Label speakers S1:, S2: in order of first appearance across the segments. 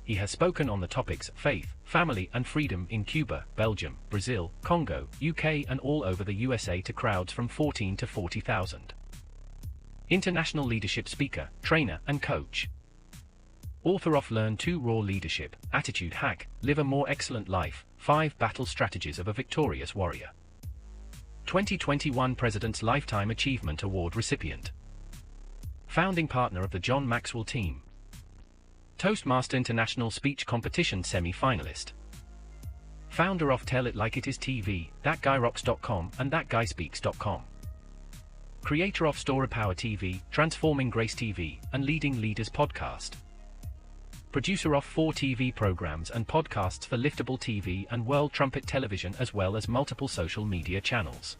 S1: He has spoken on the topics faith, family and freedom in Cuba, Belgium, Brazil, Congo, UK and all over the USA to crowds from 14 to 40,000. International leadership speaker, trainer and coach. Author of Learn to Raw Leadership, Attitude Hack, Live a More Excellent Life, 5 Battle Strategies of a Victorious Warrior. 2021 President's Lifetime Achievement Award recipient. Founding partner of the John Maxwell team. Toastmaster International Speech Competition semi-finalist. Founder of Tell It Like It Is TV, ThatGuyRocks.com and ThatGuySpeaks.com. Creator of Story Power TV, Transforming Grace TV, and Leading Leaders Podcast. Producer of 4 TV programs and podcasts for Liftable TV and World Trumpet Television as well as multiple social media channels.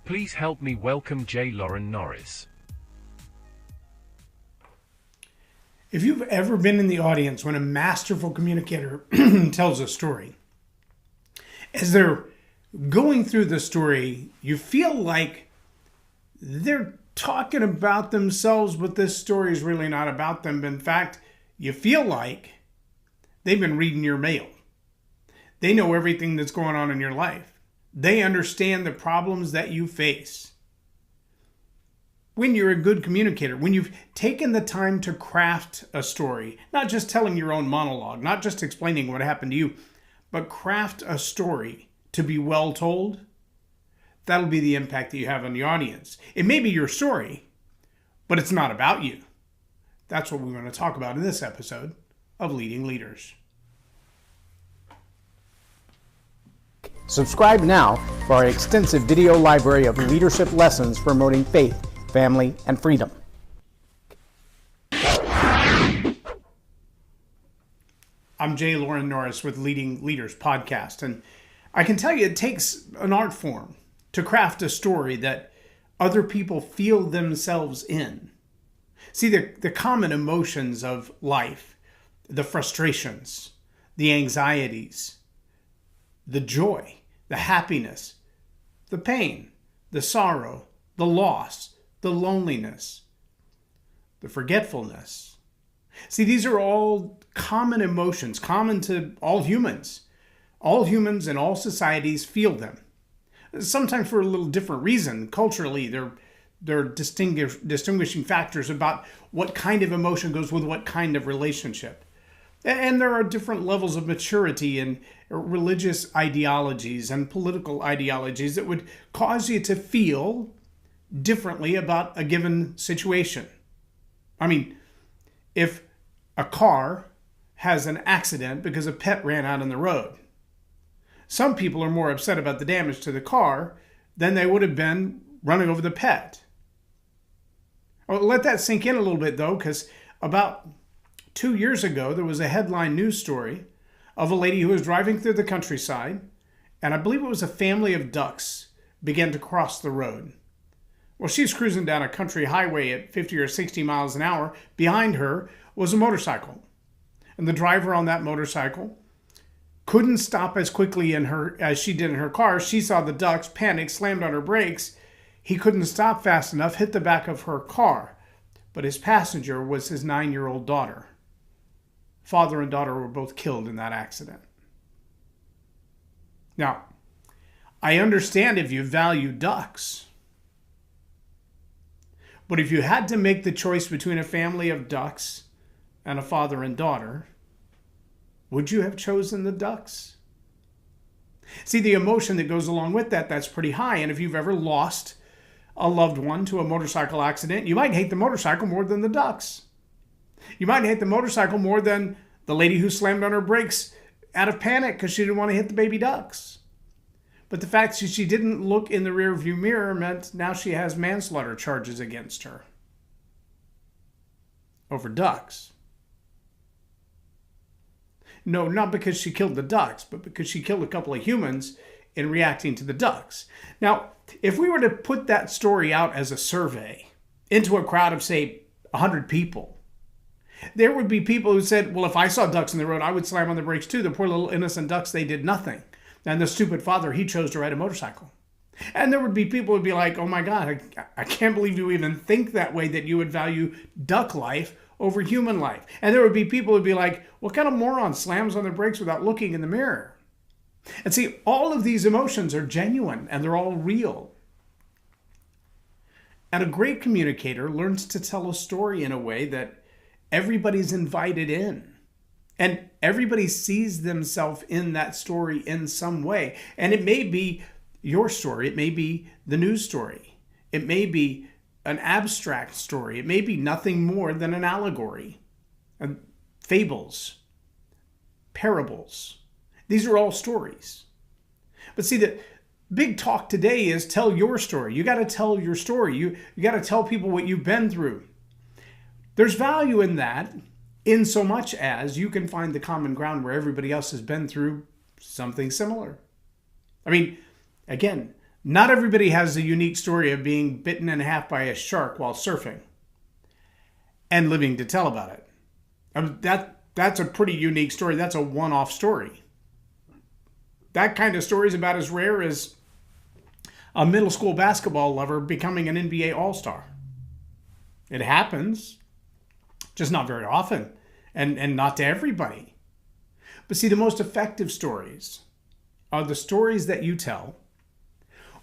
S1: Please help me welcome J. Loren Norris.
S2: If you've ever been in the audience when a masterful communicator tells a story, as they're going through the story, you feel like they're talking about themselves, but this story is really not about them. In fact, you feel like they've been reading your mail. They know everything that's going on in your life. They understand the problems that you face. When you're a good communicator, when you've taken the time to craft a story, not just telling your own monologue, not just explaining what happened to you, but craft a story to be well told, that'll be the impact that you have on the audience. It may be your story, but it's not about you. That's what we want to talk about in this episode of Leading Leaders.
S3: Subscribe now for our extensive video library of leadership lessons promoting faith, family, and freedom.
S2: I'm J. Loren Norris with Leading Leaders Podcast, and I can tell you it takes an art form to craft a story that other people feel themselves in. See, the common emotions of life, the frustrations, the anxieties, the joy, the happiness, the pain, the sorrow, the loss, the loneliness, the forgetfulness. See, these are all common emotions, common to all humans. All humans in all societies feel them. Sometimes for a little different reason. Culturally, there are distinguishing factors about what kind of emotion goes with what kind of relationship. And there are different levels of maturity in religious ideologies and political ideologies that would cause you to feel differently about a given situation. I mean, if a car has an accident because a pet ran out on the road, some people are more upset about the damage to the car than they would have been running over the pet. Well, let that sink in a little bit, though, because about 2 years ago, there was a headline news story of a lady who was driving through the countryside, and I believe it was a family of ducks began to cross the road. Well, she's cruising down a country highway at 50 or 60 miles an hour. Behind her was a motorcycle. And the driver on that motorcycle couldn't stop as quickly as she did in her car. She saw the ducks, panicked, slammed on her brakes. He couldn't stop fast enough, hit the back of her car. But his passenger was his 9-year-old daughter. Father and daughter were both killed in that accident. Now, I understand if you value ducks. But if you had to make the choice between a family of ducks and a father and daughter, would you have chosen the ducks? See, the emotion that goes along with that's pretty high. And if you've ever lost a loved one to a motorcycle accident, you might hate the motorcycle more than the ducks. You might hate the motorcycle more than the lady who slammed on her brakes out of panic because she didn't want to hit the baby ducks. But the fact that she didn't look in the rearview mirror meant now she has manslaughter charges against her over ducks. No, not because she killed the ducks, but because she killed a couple of humans in reacting to the ducks. Now, if we were to put that story out as a survey into a crowd of, say, 100 people, there would be people who said, well, if I saw ducks in the road, I would slam on the brakes too. The poor little innocent ducks, they did nothing. And the stupid father, he chose to ride a motorcycle. And there would be people who would be like, oh my God, I can't believe you even think that way, that you would value duck life over human life. And there would be people who'd be like, what kind of moron slams on their brakes without looking in the mirror? And see, all of these emotions are genuine and they're all real. And a great communicator learns to tell a story in a way that everybody's invited in. And everybody sees themselves in that story in some way. And it may be your story. It may be the news story. It may be an abstract story. It may be nothing more than an allegory, fables, parables. These are all stories. But see, the big talk today is tell your story. You got to tell your story. You got to tell people what you've been through. There's value in that, in so much as you can find the common ground where everybody else has been through something similar. I mean, again, not everybody has a unique story of being bitten in half by a shark while surfing and living to tell about it. That's a pretty unique story. That's a one-off story. That kind of story is about as rare as a middle school basketball lover becoming an NBA All-Star. It happens, just not very often, and not to everybody. But see, the most effective stories are the stories that you tell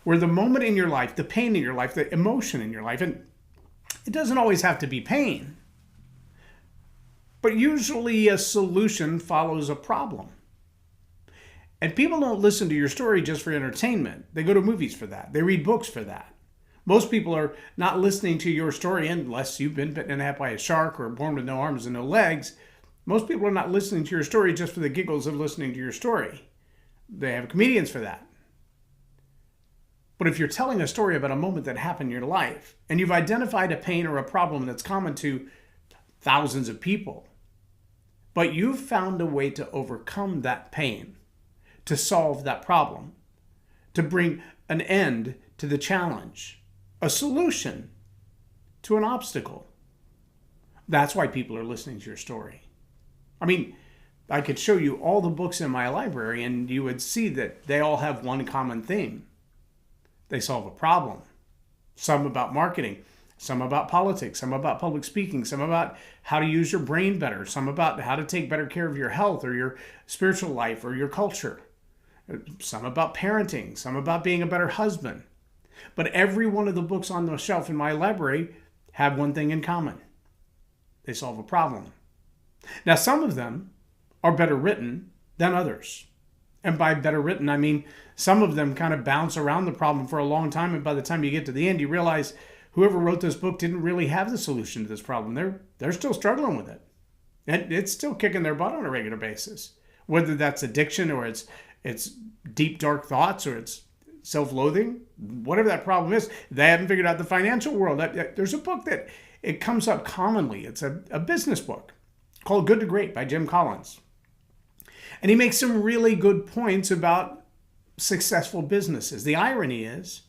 S2: where the moment in your life, the pain in your life, the emotion in your life, and it doesn't always have to be pain, but usually a solution follows a problem. And people don't listen to your story just for entertainment. They go to movies for that. They read books for that. Most people are not listening to your story unless you've been bitten in half by a shark or born with no arms and no legs. Most people are not listening to your story just for the giggles of listening to your story. They have comedians for that. But if you're telling a story about a moment that happened in your life, and you've identified a pain or a problem that's common to thousands of people, but you've found a way to overcome that pain, to solve that problem, to bring an end to the challenge, a solution to an obstacle, that's why people are listening to your story. I mean, I could show you all the books in my library and you would see that they all have one common theme. They solve a problem. Some about marketing, some about politics, some about public speaking, some about how to use your brain better, some about how to take better care of your health or your spiritual life or your culture, some about parenting, some about being a better husband. But every one of the books on the shelf in my library have one thing in common. They solve a problem. Now, some of them are better written than others. And by better written, I mean some of them kind of bounce around the problem for a long time, and by the time you get to the end, you realize whoever wrote this book didn't really have the solution to this problem. They're still struggling with it. And it's still kicking their butt on a regular basis. Whether that's addiction or it's deep, dark thoughts or it's self-loathing, whatever that problem is, they haven't figured out the financial world. There's a book that it comes up commonly. It's a business book called Good to Great by Jim Collins. And he makes some really good points about successful businesses. The irony is,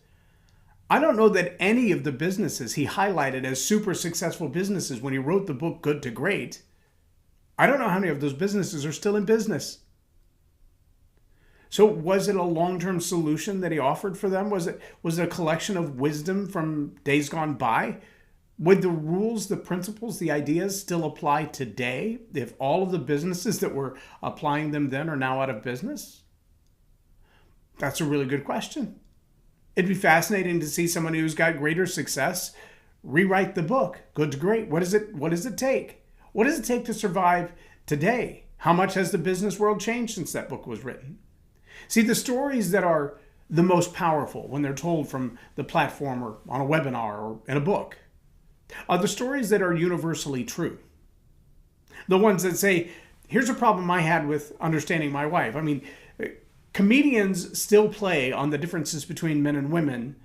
S2: I don't know that any of the businesses he highlighted as super successful businesses when he wrote the book Good to Great, I don't know how many of those businesses are still in business. So was it a long-term solution that he offered for them? Was it a collection of wisdom from days gone by? Would the rules, the principles, the ideas still apply today if all of the businesses that were applying them then are now out of business? That's a really good question. It'd be fascinating to see someone who's got greater success rewrite the book, Good to Great. What does it take? What does it take to survive today? How much has the business world changed since that book was written? See, the stories that are the most powerful when they're told from the platform or on a webinar or in a book are the stories that are universally true. The ones that say, here's a problem I had with understanding my wife. I mean, comedians still play on the differences between men and women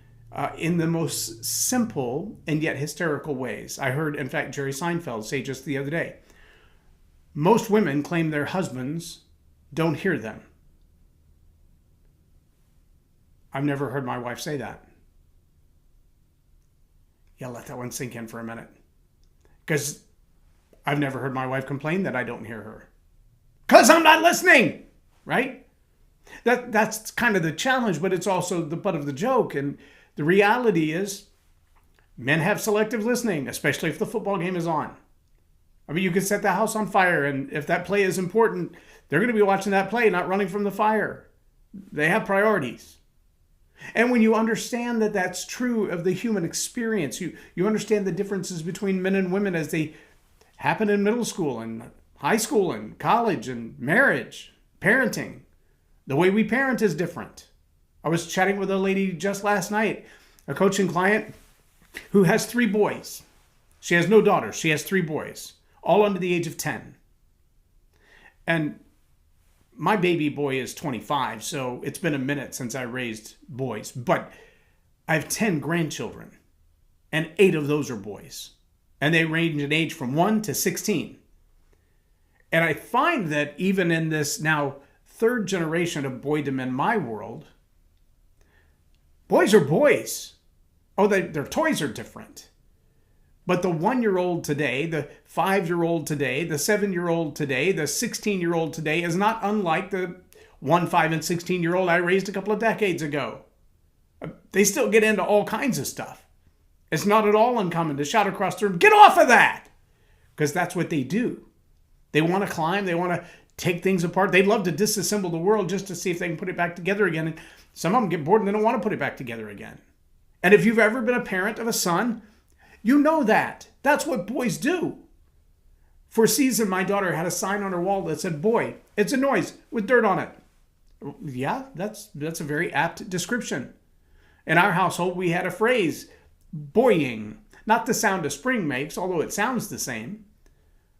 S2: in the most simple and yet hysterical ways. I heard, in fact, Jerry Seinfeld say just the other day, most women claim their husbands don't hear them. I've never heard my wife say that. Yeah, let that one sink in for a minute. Because I've never heard my wife complain that I don't hear her. Because I'm not listening, right? That's kind of the challenge, but it's also the butt of the joke. And the reality is men have selective listening, especially if the football game is on. I mean, you could set the house on fire, and if that play is important, they're going to be watching that play, not running from the fire. They have priorities. And when you understand that that's true of the human experience, you understand the differences between men and women as they happen in middle school and high school and college and marriage, parenting. The way we parent is different. I was chatting with a lady just last night, a coaching client who has 3 boys. She has no daughters. She has 3 boys, all under the age of 10. And my baby boy is 25, so it's been a minute since I raised boys. But I have 10 grandchildren, and 8 of those are boys. And they range in age from 1 to 16. And I find that even in this now 3rd generation of boydom in my world, boys are boys. Oh, their toys are different. But the 1-year-old today, the 5-year-old today, the 7-year-old today, the 16-year-old today is not unlike the 1, 5, and 16-year-old I raised a couple of decades ago. They still get into all kinds of stuff. It's not at all uncommon to shout across the room, "Get off of that!" Because that's what they do. They want to climb. They want to take things apart. They'd love to disassemble the world just to see if they can put it back together again. And some of them get bored and they don't want to put it back together again. And if you've ever been a parent of a son, you know that. That's what boys do. For a season, my daughter had a sign on her wall that said, "Boy, it's a noise with dirt on it." Yeah, that's a very apt description. In our household, we had a phrase, boying. Not the sound a spring makes, although it sounds the same.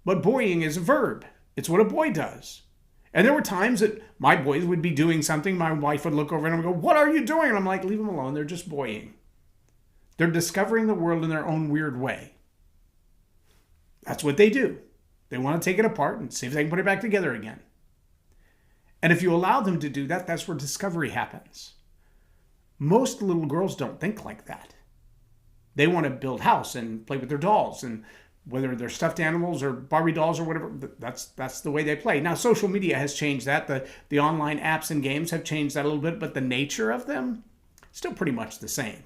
S2: But boying is a verb. It's what a boy does. And there were times that my boys would be doing something. My wife would look over and go, "What are you doing?" And I'm like, "Leave them alone. They're just boying." They're discovering the world in their own weird way. That's what they do. They want to take it apart and see if they can put it back together again. And if you allow them to do that, that's where discovery happens. Most little girls don't think like that. They want to build house and play with their dolls, and whether they're stuffed animals or Barbie dolls or whatever, that's the way they play. Now, social media has changed that. The online apps and games have changed that a little bit, but the nature of them, still pretty much the same.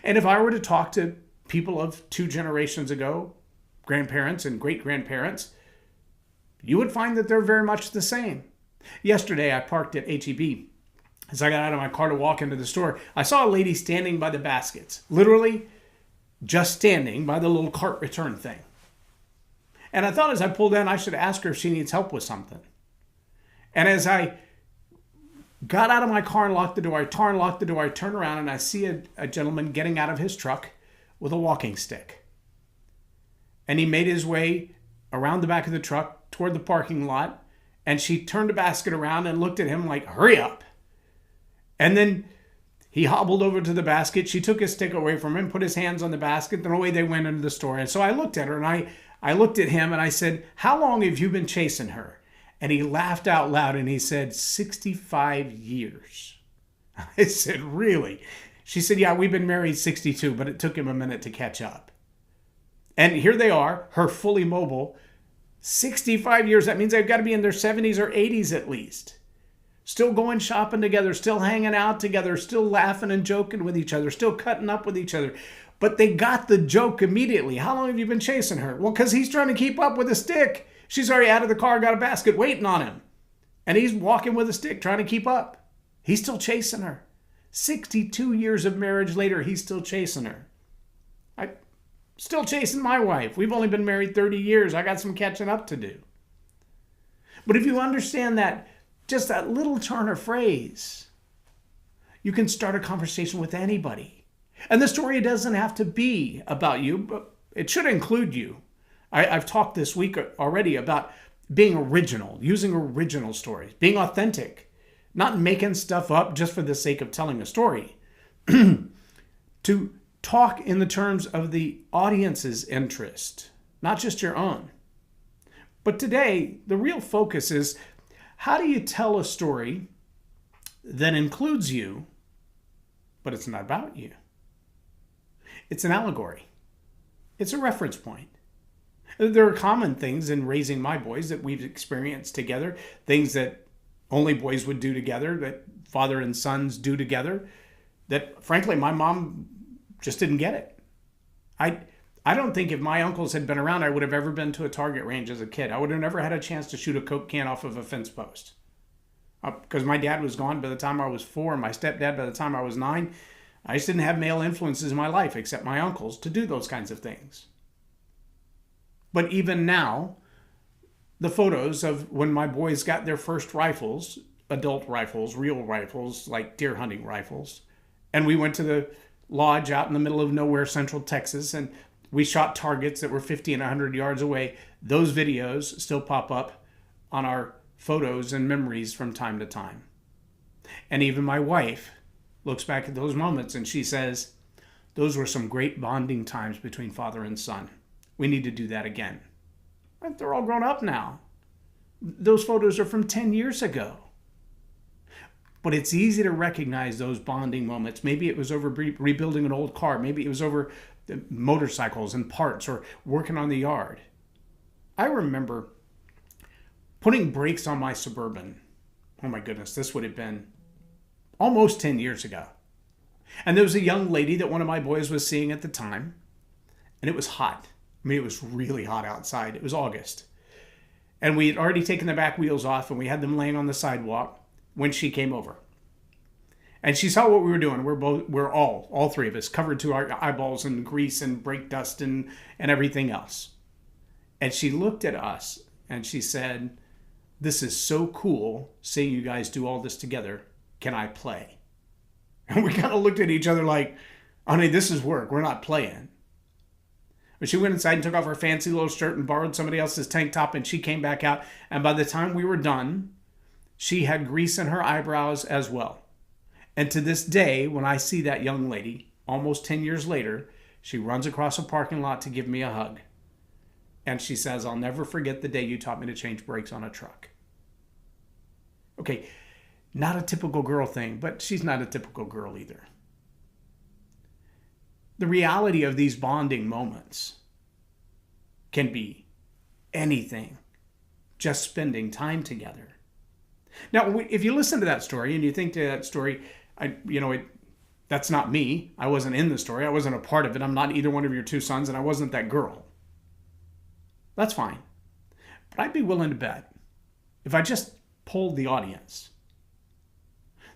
S2: And if I were to talk to people of 2 generations ago, grandparents and great-grandparents, you would find that they're very much the same. Yesterday, I parked at H-E-B. As I got out of my car to walk into the store, I saw a lady standing by the baskets, literally just standing by the little cart return thing. And I thought as I pulled in, I should ask her if she needs help with something. And as I got out of my car and locked the door, I turn around and I see a gentleman getting out of his truck with a walking stick. And he made his way around the back of the truck toward the parking lot, and she turned the basket around and looked at him like, "Hurry up." And then he hobbled over to the basket. She took his stick away from him, put his hands on the basket, then away they went into the store. And so I looked at her and I looked at him and I said, "How long have you been chasing her?" And he laughed out loud and he said, 65 years. I said, "Really?" She said, "Yeah, we've been married 62, but it took him a minute to catch up." And here they are, her fully mobile, 65 years. That means they've got to be in their 70s or 80s at least. Still going shopping together, still hanging out together, still laughing and joking with each other, still cutting up with each other. But they got the joke immediately. "How long have you been chasing her?" "Well, because he's trying to keep up with a stick. She's already out of the car, got a basket waiting on him. And he's walking with a stick trying to keep up. He's still chasing her. 62 years of marriage later, he's still chasing her. I'm still chasing my wife. We've only been married 30 years. I got some catching up to do. But if you understand that, just that little turn of phrase, you can start a conversation with anybody. And the story doesn't have to be about you, but it should include you. I've talked this week already about being original, using original stories, being authentic, not making stuff up just for the sake of telling a story. To talk in the terms of the audience's interest, not just your own. But today, the real focus is, how do you tell a story that includes you, but it's not about you? It's an allegory. It's a reference point. There are common things in raising my boys that we've experienced together, things that only boys would do together, that father and sons do together, that frankly my mom just didn't get it. I don't think if my uncles had been around, I would have ever been to a target range as a kid. I would have never had a chance to shoot a Coke can off of a fence post. Because my dad was gone by the time I was 4, and my stepdad by the time I was 9. I just didn't have male influences in my life, except my uncles, to do those kinds of things. But even now, the photos of when my boys got their first rifles, adult rifles, real rifles, like deer hunting rifles, and we went to the lodge out in the middle of nowhere, Central Texas, and we shot targets that were 50 and 100 yards away. Those videos still pop up on our photos and memories from time to time. And even my wife looks back at those moments and she says, those were some great bonding times between father and son. We need to do that again. But they're all grown up now. Those photos are from 10 years ago. But it's easy to recognize those bonding moments. Maybe it was over rebuilding an old car. Maybe it was over motorcycles and parts or working on the yard. I remember putting brakes on my Suburban. Oh my goodness, this would have been almost 10 years ago. And there was a young lady that one of my boys was seeing at the time. And it was hot. I mean, it was really hot outside. It was August. And we had already taken the back wheels off and we had them laying on the sidewalk when she came over. And she saw what we were doing. We're all three of us, covered to our eyeballs in grease and brake dust and everything else. And she looked at us and she said, this is so cool seeing you guys do all this together. Can I play? And we kind of looked at each other like, honey, this is work. We're not playing. But she went inside and took off her fancy little shirt and borrowed somebody else's tank top, and she came back out. And by the time we were done, she had grease in her eyebrows as well. And to this day, when I see that young lady, almost 10 years later, she runs across a parking lot to give me a hug. And she says, I'll never forget the day you taught me to change brakes on a truck. Okay, not a typical girl thing, but she's not a typical girl either. The reality of these bonding moments can be anything, just spending time together. Now, if you listen to that story and you think to that story, that's not me. I wasn't in the story. I wasn't a part of it. I'm not either one of your two sons, and I wasn't that girl. That's fine. But I'd be willing to bet, if I just polled the audience,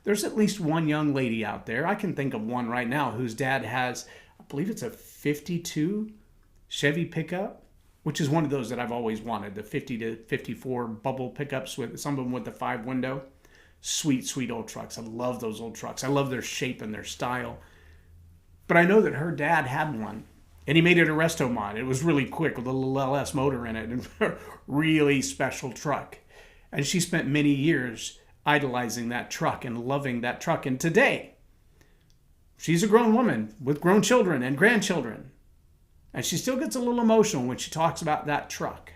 S2: there's at least one young lady out there, I can think of one right now, whose dad has, I believe it's a 52 Chevy pickup, which is one of those that I've always wanted, the 50 to 54 bubble pickups, with some of them with the 5 window. Sweet, sweet old trucks. I love those old trucks. I love their shape and their style. But I know that her dad had one, and he made it a resto mod. It was really quick with a little LS motor in it, and a really special truck. And she spent many years idolizing that truck and loving that truck. And today, she's a grown woman with grown children and grandchildren. And she still gets a little emotional when she talks about that truck.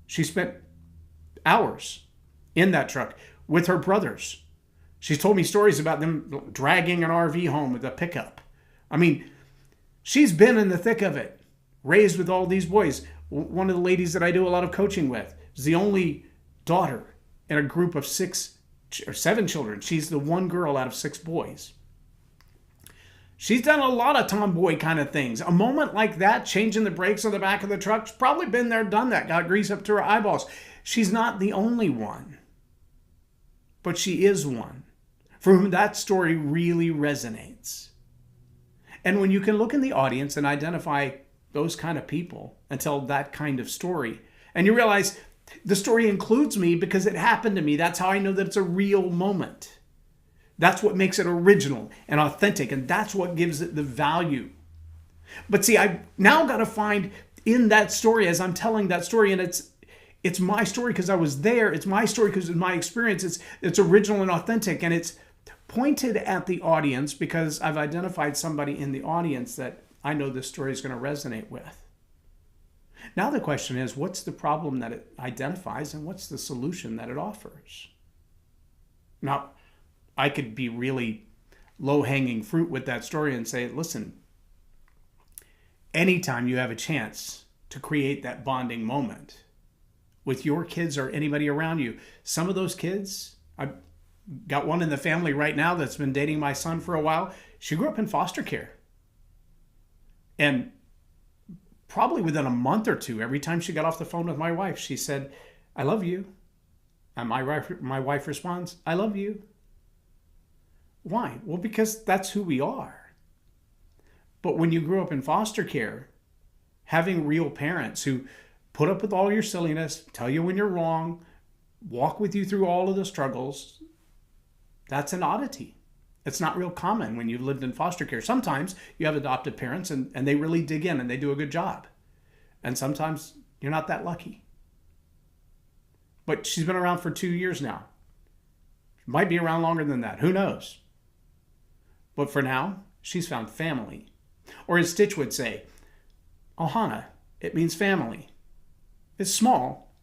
S2: She spent hours in that truck with her brothers. She's told me stories about them dragging an RV home with a pickup. I mean, she's been in the thick of it, raised with all these boys. One of the ladies that I do a lot of coaching with is the only daughter in a group of 6 or 7 children. She's the one girl out of 6 boys. She's done a lot of tomboy kind of things. A moment like that, changing the brakes on the back of the truck, she's probably been there, done that, got grease up to her eyeballs. She's not the only one, but she is one for whom that story really resonates. And when you can look in the audience and identify those kind of people and tell that kind of story, and you realize the story includes me because it happened to me, that's how I know that it's a real moment. That's what makes it original and authentic, and that's what gives it the value. But see, I've now got to find in that story, as I'm telling that story, and it's my story because I was there. It's my story because of my experience. It's original and authentic, and it's pointed at the audience because I've identified somebody in the audience that I know this story is going to resonate with. Now the question is, what's the problem that it identifies, and what's the solution that it offers? Now, I could be really low-hanging fruit with that story and say, listen, anytime you have a chance to create that bonding moment with your kids or anybody around you, some of those kids, I've got one in the family right now that's been dating my son for a while. She grew up in foster care. And probably within a month or two, every time she got off the phone with my wife, she said, "I love you." And my wife responds, "I love you." Why? Well, because that's who we are. But when you grew up in foster care, having real parents who put up with all your silliness, tell you when you're wrong, walk with you through all of the struggles, that's an oddity. It's not real common when you've lived in foster care. Sometimes you have adopted parents and they really dig in and they do a good job. And sometimes you're not that lucky. But she's been around for 2 years now. She might be around longer than that. Who knows? But for now, she's found family. Or as Stitch would say, Ohana, it means family. It's small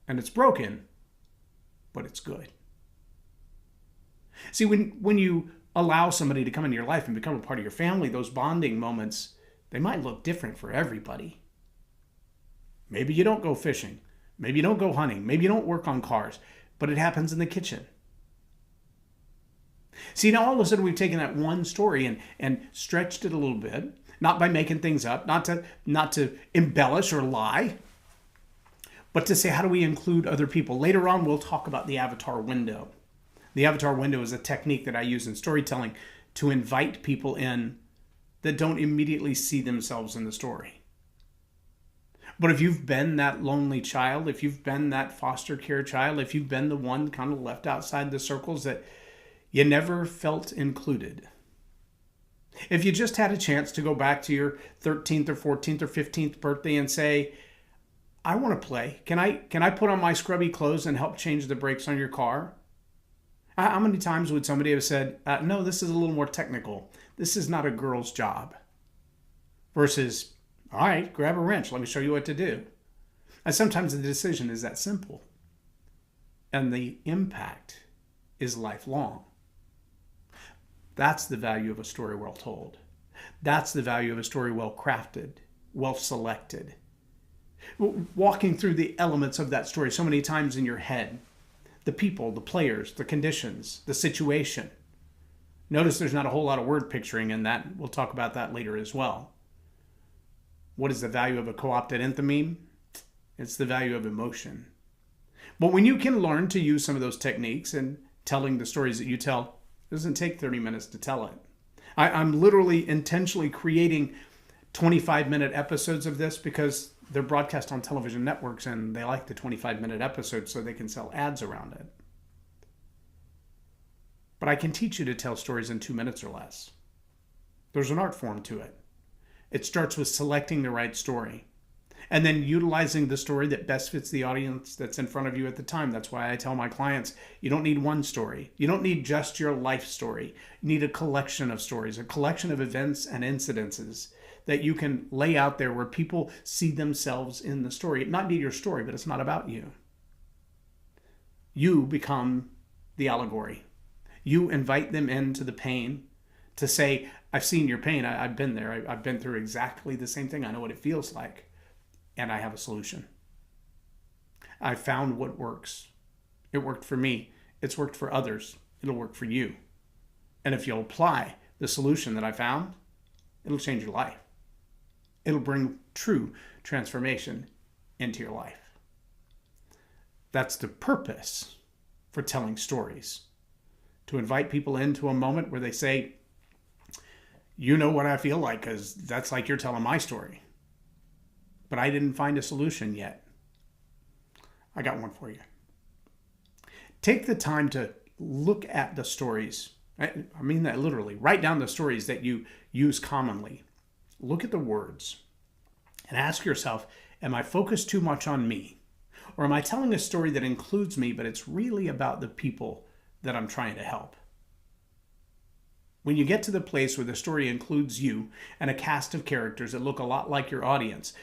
S2: and it's broken, but it's good. See, when you allow somebody to come into your life and become a part of your family, those bonding moments, they might look different for everybody. Maybe you don't go fishing. Maybe you don't go hunting. Maybe you don't work on cars, but it happens in the kitchen. See, now all of a sudden we've taken that one story and stretched it a little bit, not by making things up, not to embellish or lie, but to say, how do we include other people? Later on, we'll talk about the avatar window. The avatar window is a technique that I use in storytelling to invite people in that don't immediately see themselves in the story. But if you've been that lonely child, if you've been that foster care child, if you've been the one kind of left outside the circles that you never felt included, if you just had a chance to go back to your 13th or 14th or 15th birthday and say, I want to play. Can I put on my scrubby clothes and help change the brakes on your car? How many times would somebody have said, no, this is a little more technical. This is not a girl's job. Versus, all right, grab a wrench. Let me show you what to do. And sometimes the decision is that simple. And the impact is lifelong. That's the value of a story well told. That's the value of a story well crafted, well selected. Walking through the elements of that story so many times in your head. The people, the players, the conditions, the situation. Notice there's not a whole lot of word picturing in that. We'll talk about that later as well. What is the value of a co-opted enthymeme? It's the value of emotion. But when you can learn to use some of those techniques in telling the stories that you tell, it doesn't take 30 minutes to tell it. I'm literally intentionally creating 25-minute episodes of this because they're broadcast on television networks and they like the 25-minute episodes so they can sell ads around it. But I can teach you to tell stories in 2 minutes or less. There's an art form to it. It starts with selecting the right story and then utilizing the story that best fits the audience that's in front of you at the time. That's why I tell my clients, you don't need one story. You don't need just your life story. You need a collection of stories, a collection of events and incidences that you can lay out there where people see themselves in the story. It might be your story, but it's not about you. You become the allegory. You invite them into the pain to say, I've seen your pain. I've been there. I've been through exactly the same thing. I know what it feels like. And I have a solution. I found what works. It worked for me. It's worked for others. It'll work for you. And if you'll apply the solution that I found, it'll change your life. It'll bring true transformation into your life. That's the purpose for telling stories. To invite people into a moment where they say, you know what I feel like, because that's like you're telling my story. But I didn't find a solution yet. I got one for you. Take the time to look at the stories. I mean that literally. Write down the stories that you use commonly. Look at the words and ask yourself, am I focused too much on me? Or am I telling a story that includes me, but it's really about the people that I'm trying to help? When you get to the place where the story includes you and a cast of characters that look a lot like your audience,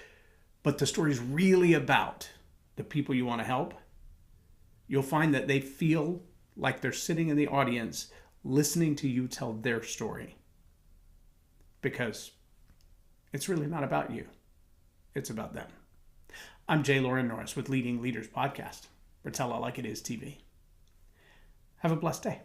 S2: but the story is really about the people you want to help, you'll find that they feel like they're sitting in the audience listening to you tell their story. Because it's really not about you. It's about them. I'm J. Loren Norris with Leading Leaders Podcast for Tell It Like It Is TV. Have a blessed day.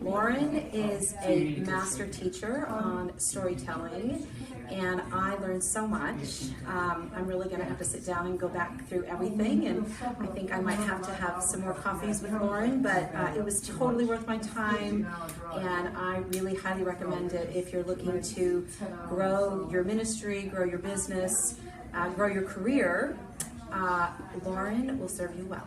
S4: Lauren is a master teacher on storytelling, and I learned so much. I'm really going to have to sit down and go back through everything, and I think I might have to have some more coffees with Lauren, but it was totally worth my time, and I really highly recommend it if you're looking to grow your ministry, grow your business, grow your career. Lauren will serve you well.